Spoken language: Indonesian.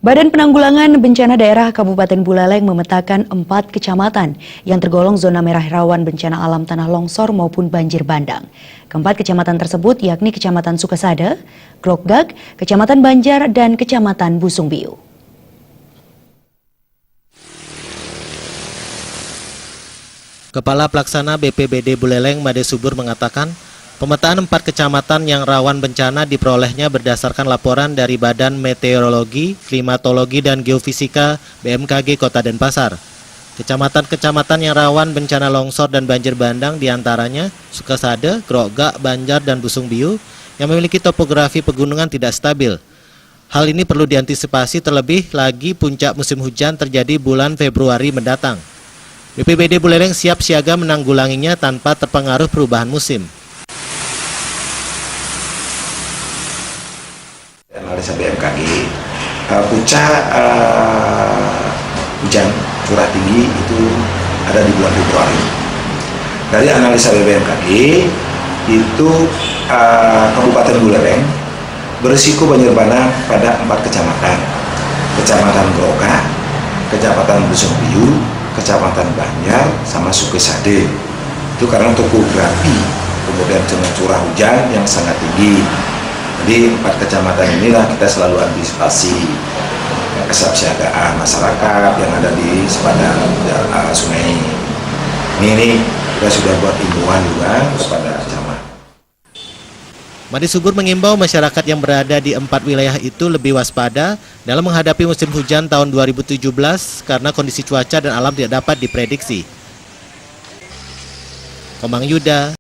Badan Penanggulangan Bencana Daerah Kabupaten Buleleng memetakan 4 kecamatan yang tergolong zona merah rawan bencana alam tanah longsor maupun banjir bandang. Keempat kecamatan tersebut yakni Kecamatan Sukasada, Grogag, Kecamatan Banjar, dan Kecamatan Busungbiu. Kepala Pelaksana BPBD Buleleng Made Subur mengatakan, pemetaan 4 kecamatan yang rawan bencana diperolehnya berdasarkan laporan dari Badan Meteorologi, Klimatologi, dan Geofisika BMKG Kota Denpasar. Kecamatan-kecamatan yang rawan bencana longsor dan banjir bandang diantaranya Sukasada, Grogag, Banjar, dan Busungbiu yang memiliki topografi pegunungan tidak stabil. Hal ini perlu diantisipasi terlebih lagi puncak musim hujan terjadi bulan Februari mendatang. BPBD Buleleng siap siaga menanggulanginya tanpa terpengaruh perubahan musim. Analisa BMKG, puncak hujan curah tinggi itu ada di bulan Februari. Dari analisa BMKG itu Kabupaten Buleleng berisiko banjir bandang pada 4 kecamatan, Kecamatan Grogag, Kecamatan Busungbiu, Kecamatan Banjar, sama Sukasade. Itu karena topografi, kemudian curah hujan yang sangat tinggi. Jadi 4 kecamatan inilah kita selalu antisipasi kesiapsiagaan masyarakat yang ada di sepanjang sungai. Ini kita sudah buat himbauan juga kepada camat. Made Subur mengimbau masyarakat yang berada di 4 wilayah itu lebih waspada dalam menghadapi musim hujan tahun 2017 karena kondisi cuaca dan alam tidak dapat diprediksi. Komang Yuda,